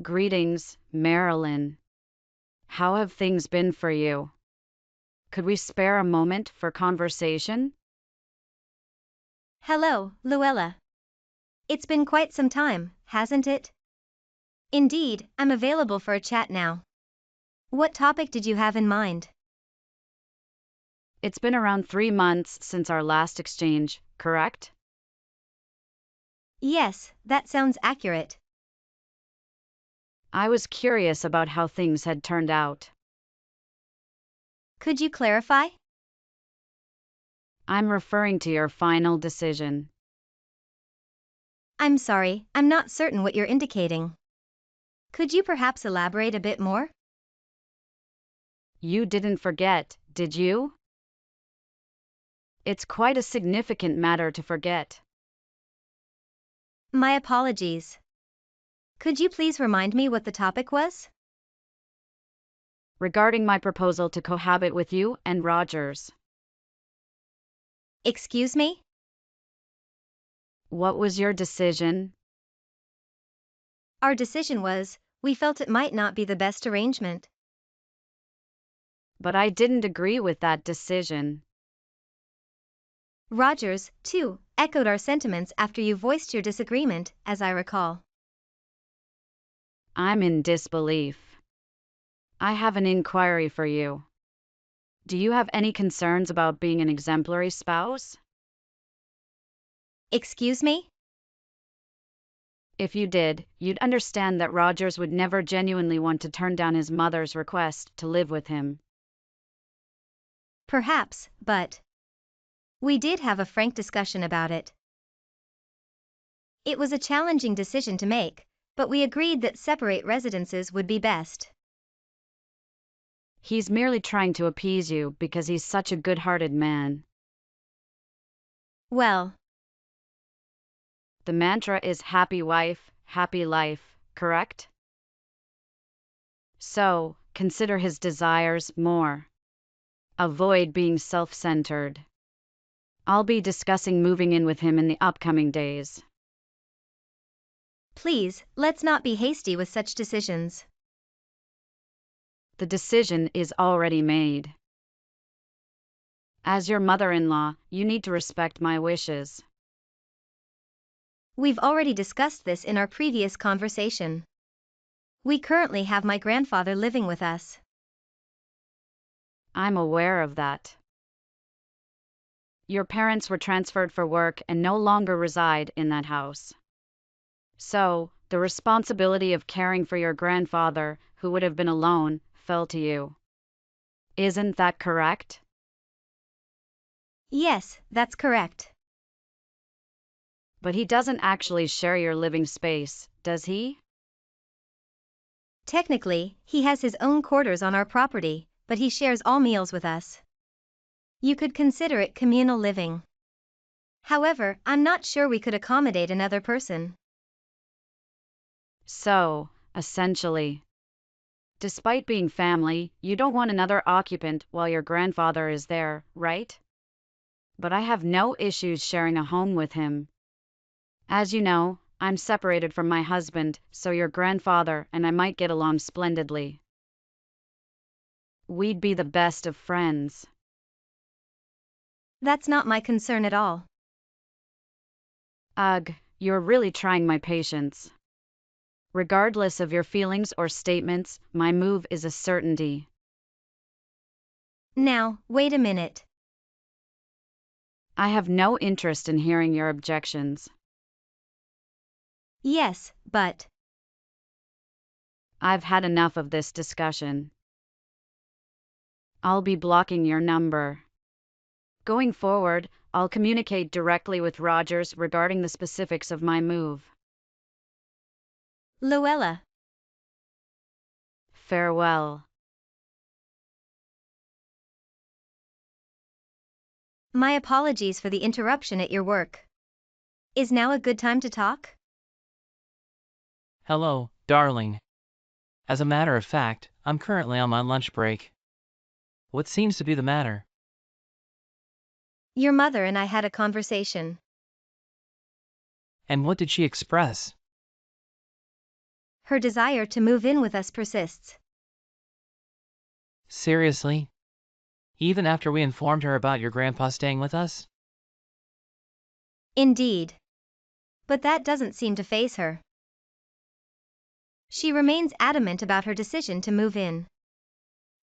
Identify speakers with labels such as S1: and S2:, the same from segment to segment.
S1: Greetings, Marilyn. How have things been for you? Could we spare a moment for conversation?
S2: Hello, Luella. It's been quite some time, hasn't it? Indeed, I'm available for a chat now. What topic did you have in mind?
S1: It's been around 3 months since our last exchange, correct?
S2: Yes, that sounds accurate.
S1: I was curious about how things had turned out.
S2: Could you clarify?
S1: I'm referring to your final decision.
S2: I'm sorry, I'm not certain what you're indicating. Could you perhaps elaborate a bit more?
S1: You didn't forget, did you? It's quite a significant matter to forget.
S2: My apologies. Could you please remind me what the topic was?
S1: Regarding my proposal to cohabit with you and Rogers.
S2: Excuse me?
S1: What was your decision?
S2: Our decision was, we felt it might not be the best arrangement.
S1: But I didn't agree with that decision.
S2: Rogers, too, echoed our sentiments after you voiced your disagreement, as I recall.
S1: I'm in disbelief. I have an inquiry for you. Do you have any concerns about being an exemplary spouse?
S2: Excuse me?
S1: If you did, you'd understand that Rogers would never genuinely want to turn down his mother's request to live with him.
S2: Perhaps, but we did have a frank discussion about it. It was a challenging decision to make, but we agreed that separate residences would be best.
S1: He's merely trying to appease you because he's such a good-hearted man.
S2: Well,
S1: The mantra is happy wife, happy life, correct? So, consider his desires more. Avoid being self-centered. I'll be discussing moving in with him in the upcoming days.
S2: please, let's not be hasty with such decisions.
S1: The decision is already made. As your mother-in-law, you need to respect my wishes.
S2: We've already discussed this in our previous conversation. We currently have my grandfather living with us.
S1: I'm aware of that. Your parents were transferred for work and no longer reside in that house. So, the responsibility of caring for your grandfather, who would have been alone, fell to you. Isn't that correct?
S2: Yes, that's correct.
S1: But he doesn't actually share your living space, does he?
S2: Technically, he has his own quarters on our property, but he shares all meals with us. You could consider it communal living. However, I'm not sure we could accommodate another person.
S1: So, essentially, despite being family, you don't want another occupant while your grandfather is there, right? But I have no issues sharing a home with him. As you know, I'm separated from my husband, so your grandfather and I might get along splendidly. We'd be the best of friends.
S2: That's not my concern at all.
S1: Ugh, you're really trying my patience. Regardless of your feelings or statements, my move is a certainty.
S2: Now, wait a minute.
S1: I have no interest in hearing your objections.
S2: Yes, but
S1: I've had enough of this discussion. I'll be blocking your number. Going forward, I'll communicate directly with Rogers regarding the specifics of my move.
S2: Luella.
S1: Farewell.
S2: My apologies for the interruption at your work. Is now a good time to talk?
S3: Hello, darling. As a matter of fact, I'm currently on my lunch break. What seems to be the matter?
S2: Your mother and I had a conversation.
S3: And what did she express?
S2: her desire to move in with us persists.
S3: Seriously? Even after we informed her about your grandpa staying with us?
S2: Indeed. But that doesn't seem to faze her. She remains adamant about her decision to move in.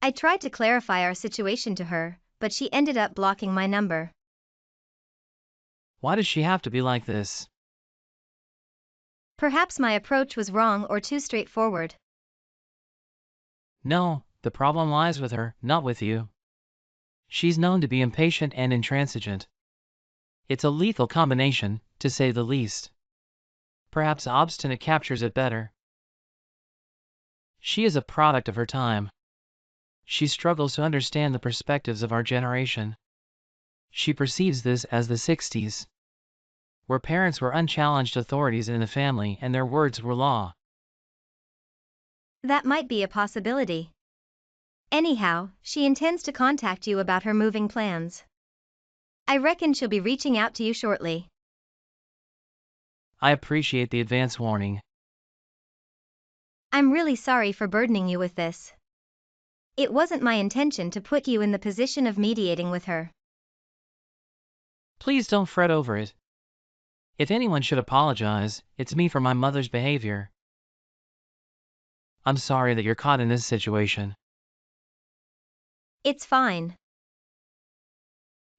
S2: I tried to clarify our situation to her, but she ended up blocking my number.
S3: Why does she have to be like this?
S2: Perhaps my approach was wrong or too straightforward.
S3: No, the problem lies with her, not with you. She's known to be impatient and intransigent. It's a lethal combination, to say the least. Perhaps obstinate captures it better. She is a product of her time. She struggles to understand the perspectives of our generation. She perceives this as the 60s, where parents were unchallenged authorities in the family and their words were law.
S2: That might be a possibility. Anyhow, she intends to contact you about her moving plans. I reckon she'll be reaching out to you shortly.
S3: I appreciate the advance warning.
S2: I'm really sorry for burdening you with this. It wasn't my intention to put you in the position of mediating with her.
S3: Please don't fret over it. If anyone should apologize, it's me for my mother's behavior. I'm sorry that you're caught in this situation.
S2: It's fine.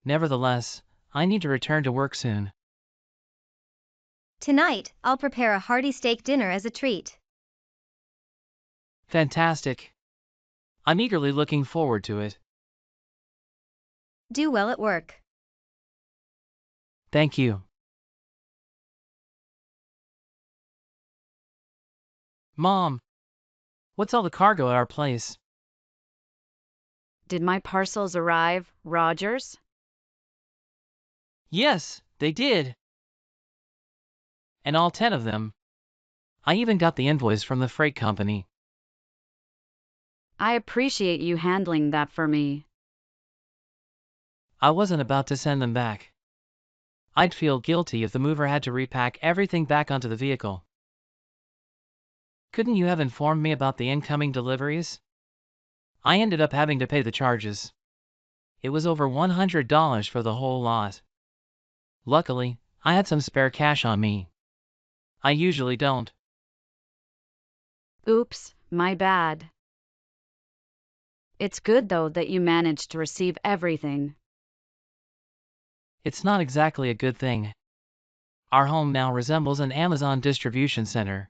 S3: Nevertheless, I need to return to work soon.
S2: Tonight, I'll prepare a hearty steak dinner as a treat.
S3: Fantastic. I'm eagerly looking forward to it.
S2: Do well at work.
S3: Thank you. Mom, what's all the cargo at our place?
S1: Did my parcels arrive, Rogers?
S3: Yes, they did. And all 10 of them. I even got the invoice from the freight company.
S1: I appreciate you handling that for me.
S3: I wasn't about to send them back. I'd feel guilty if the mover had to repack everything back onto the vehicle. Couldn't you have informed me about the incoming deliveries? I ended up having to pay the charges. It was over $100 for the whole lot. Luckily, I had some spare cash on me. I usually don't.
S1: Oops, my bad. It's good though that you managed to receive everything.
S3: It's not exactly a good thing. Our home now resembles an Amazon distribution center.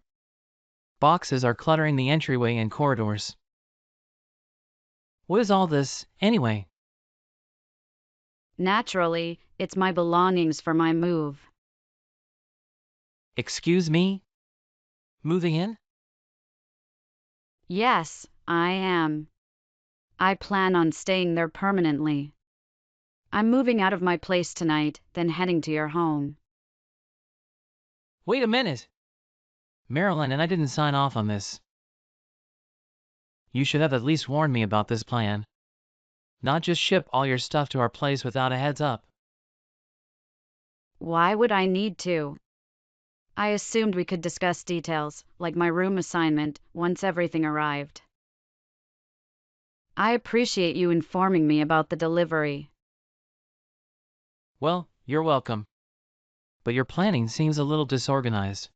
S3: Boxes are cluttering the entryway and corridors. What is all this, anyway?
S1: Naturally, it's my belongings for my move.
S3: Excuse me? Moving in?
S1: Yes, I am. I plan on staying there permanently. I'm moving out of my place tonight, then heading to your home.
S3: Wait a minute! Marilyn and I didn't sign off on this. You should have at least warned me about this plan. Not just ship all your stuff to our place without a heads up.
S1: Why would I need to? I assumed we could discuss details, like my room assignment, once everything arrived. I appreciate you informing me about the delivery.
S3: Well, you're welcome. But your planning seems a little disorganized.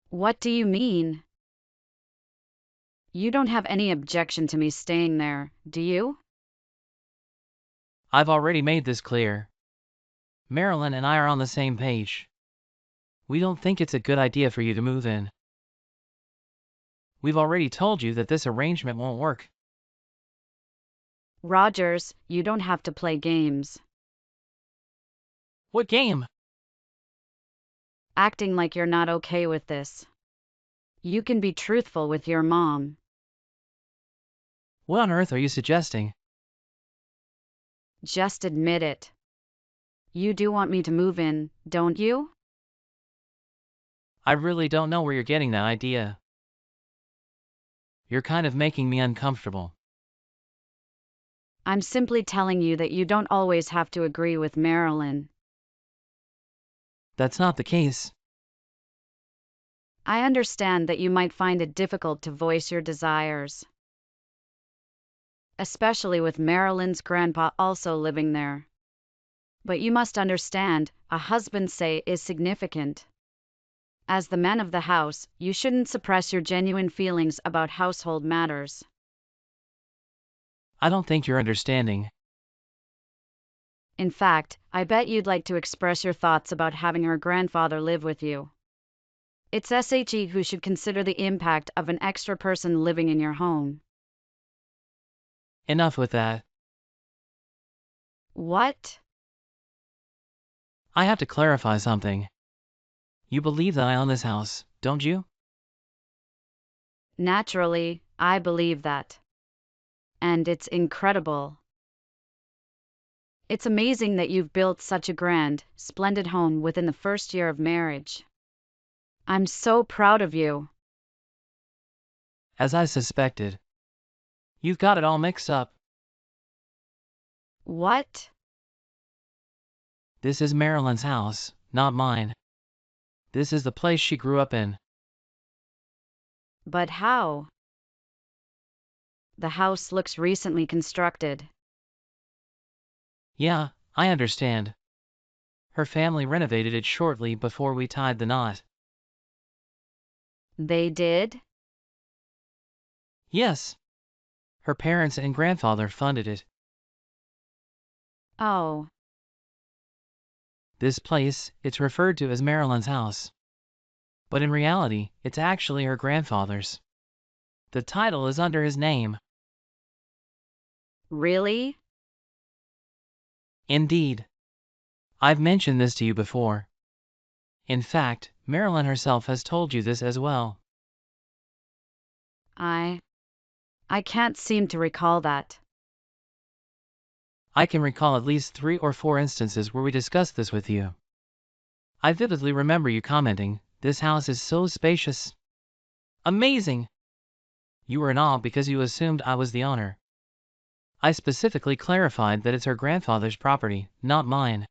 S1: What do you mean? You don't have any objection to me staying there, do you?
S3: I've already made this clear. Marilyn and I are on the same page. We don't think it's a good idea for you to move in. We've already told you that this arrangement won't work.
S1: Rogers, you don't have to play games.
S3: What game?
S1: Acting like you're not okay with this. You can be truthful with your mom.
S3: What on earth are you suggesting?
S1: Just admit it. You do want me to move in, don't you?
S3: I really don't know where you're getting that idea. You're kind of making me uncomfortable.
S1: I'm simply telling you that you don't always have to agree with Marilyn.
S3: That's not the case.
S1: I understand that you might find it difficult to voice your desires, especially with Marilyn's grandpa also living there. But you must understand, a husband's say is significant. As the man of the house, you shouldn't suppress your genuine feelings about household matters.
S3: I don't think you're understanding.
S1: In fact, I bet you'd like to express your thoughts about having her grandfather live with you. It's SHE who should consider the impact of an extra person living in your home.
S3: Enough with that.
S1: What?
S3: I have to clarify something. You believe that I own this house, don't you?
S1: Naturally, I believe that. And it's incredible. It's amazing that you've built such a grand, splendid home within the first year of marriage. I'm so proud of you.
S3: As I suspected. You've got it all mixed up.
S1: What?
S3: This is Marilyn's house, not mine. This is the place she grew up in.
S1: But how? The house looks recently constructed.
S3: Yeah, I understand. Her family renovated it shortly before we tied the knot.
S1: They did?
S3: Yes. Her parents and grandfather funded it.
S1: Oh,
S3: This place, it's referred to as Marilyn's house. But in reality, it's actually her grandfather's. The title is under his name.
S1: really?
S3: Indeed. I've mentioned this to you before. In fact, Marilyn herself has told you this as well.
S1: I can't seem to recall that.
S3: I can recall at least 3 or 4 instances where we discussed this with you. I vividly remember you commenting, "This house is so spacious. Amazing!" You were in awe because you assumed I was the owner. I specifically clarified that it's her grandfather's property, not mine.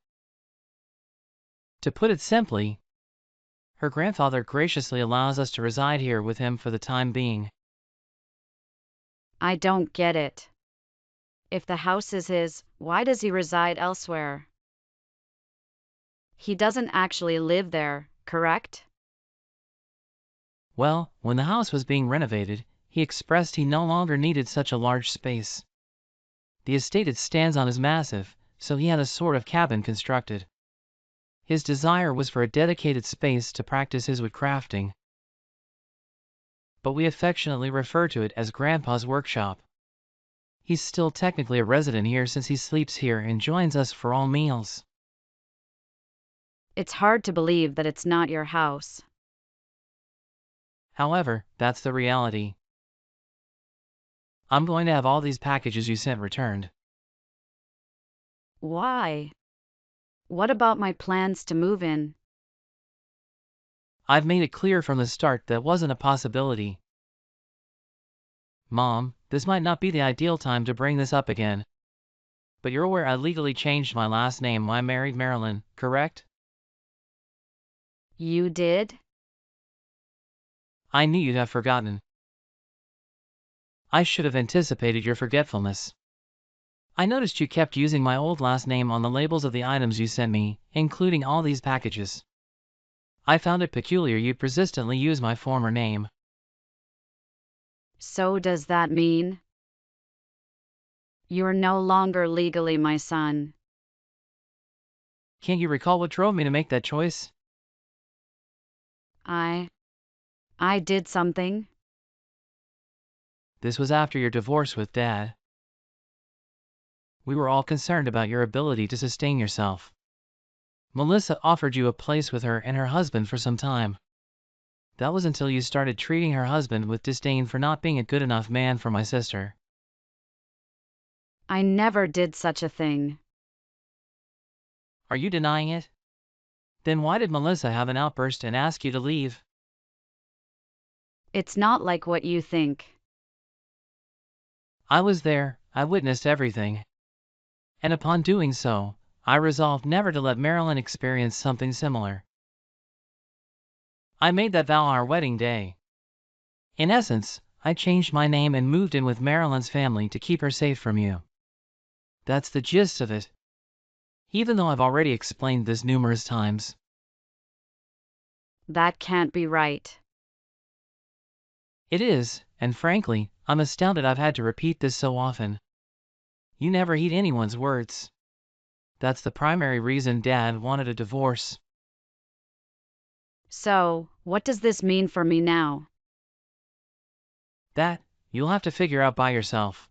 S3: To put it simply, her grandfather graciously allows us to reside here with him for the time being.
S1: I don't get it. If the house is his, why does he reside elsewhere? He doesn't actually live there, correct?
S3: Well, when the house was being renovated, he expressed he no longer needed such a large space. The estate it stands on is massive, so he had a sort of cabin constructed. His desire was for a dedicated space to practice his woodcrafting. But we affectionately refer to it as Grandpa's workshop. He's still technically a resident here since he sleeps here and joins us for all meals.
S1: It's hard to believe that it's not your house.
S3: However, that's the reality. I'm going to have all these packages you sent returned.
S1: Why? What about my plans to move in?
S3: I've made it clear from the start that wasn't a possibility. Mom, this might not be the ideal time to bring this up again. But you're aware I legally changed my last name when I married Marilyn, correct?
S1: You did?
S3: I knew you'd have forgotten. I should have anticipated your forgetfulness. I noticed you kept using my old last name on the labels of the items you sent me, including all these packages. I found it peculiar you'd persistently use my former name.
S1: So does that mean you're no longer legally my son?
S3: Can't you recall what drove me to make that choice?
S1: I did something?
S3: This was after your divorce with Dad. We were all concerned about your ability to sustain yourself. Melissa offered you a place with her and her husband for some time. That was until you started treating her husband with disdain for not being a good enough man for my sister.
S1: I never did such a thing.
S3: Are you denying it? Then why did Melissa have an outburst and ask you to leave?
S1: It's not like what you think.
S3: I was there, I witnessed everything. And upon doing so, I resolved never to let Marilyn experience something similar. I made that vow on our wedding day. In essence, I changed my name and moved in with Marilyn's family to keep her safe from you. That's the gist of it. Even though I've already explained this numerous times.
S1: That can't be right.
S3: It is, and frankly, I'm astounded I've had to repeat this so often. You never heed anyone's words. That's the primary reason Dad wanted a divorce.
S1: So, what does this mean for me now?
S3: That, you'll have to figure out by yourself.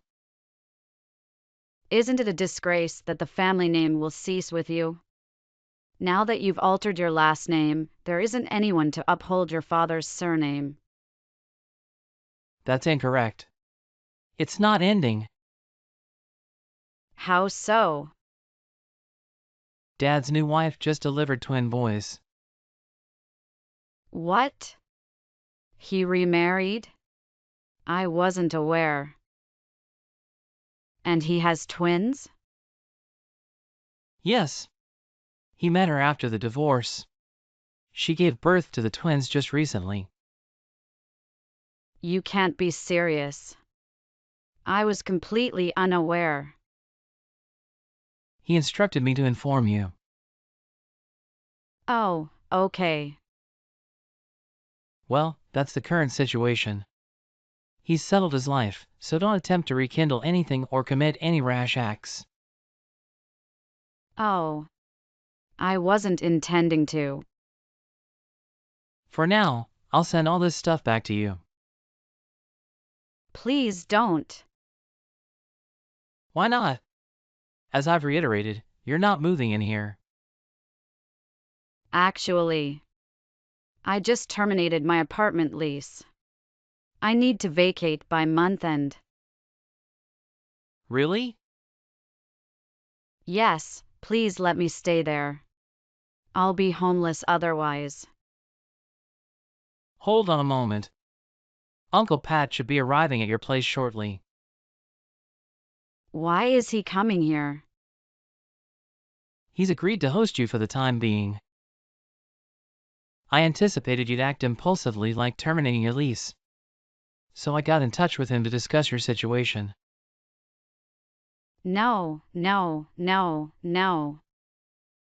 S1: Isn't it a disgrace that the family name will cease with you? Now that you've altered your last name, there isn't anyone to uphold your father's surname.
S3: That's incorrect. It's not ending.
S1: How so?
S3: Dad's new wife just delivered twin boys.
S1: What? He remarried? I wasn't aware. And he has twins?
S3: Yes. He met her after the divorce. She gave birth to the twins just recently.
S1: You can't be serious. I was completely unaware.
S3: He instructed me to inform you.
S1: Oh, okay.
S3: Well, that's the current situation. He's settled his life, so don't attempt to rekindle anything or commit any rash acts.
S1: Oh. I wasn't intending to.
S3: For now, I'll send all this stuff back to you.
S1: Please don't.
S3: Why not? As I've reiterated, you're not moving in here.
S1: Actually, I just terminated my apartment lease. I need to vacate by month end.
S3: Really?
S1: Yes, please let me stay there. I'll be homeless otherwise.
S3: Hold on a moment. Uncle Pat should be arriving at your place shortly.
S1: Why is he coming here?
S3: He's agreed to host you for the time being. I anticipated you'd act impulsively like terminating your lease. So I got in touch with him to discuss your situation.
S1: No.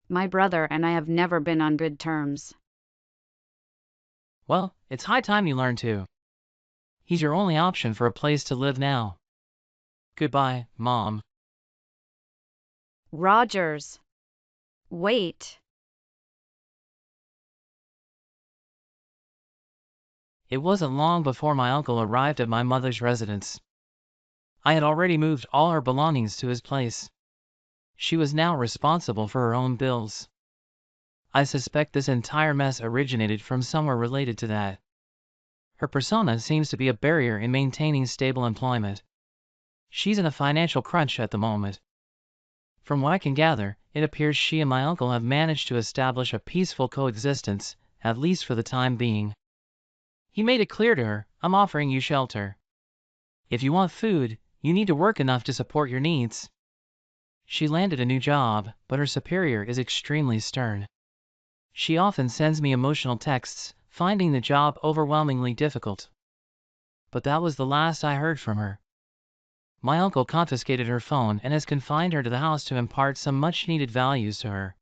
S1: My brother and I have never been on good terms.
S3: Well, it's high time you learn to. He's your only option for a place to live now. Goodbye, Mom.
S1: Rogers. Wait.
S3: It wasn't long before my uncle arrived at my mother's residence. I had already moved all her belongings to his place. She was now responsible for her own bills. I suspect this entire mess originated from somewhere related to that. Her persona seems to be a barrier in maintaining stable employment. She's in a financial crunch at the moment. From what I can gather, it appears she and my uncle have managed to establish a peaceful coexistence, at least for the time being. He made it clear to her, I'm offering you shelter. If you want food, you need to work enough to support your needs. She landed a new job, but her superior is extremely stern. She often sends me emotional texts, finding the job overwhelmingly difficult. But that was the last I heard from her. My uncle confiscated her phone and has confined her to the house to impart some much-needed values to her.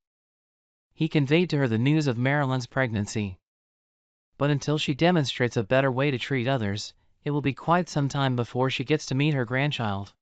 S3: He conveyed to her the news of Marilyn's pregnancy. But until she demonstrates a better way to treat others, it will be quite some time before she gets to meet her grandchild.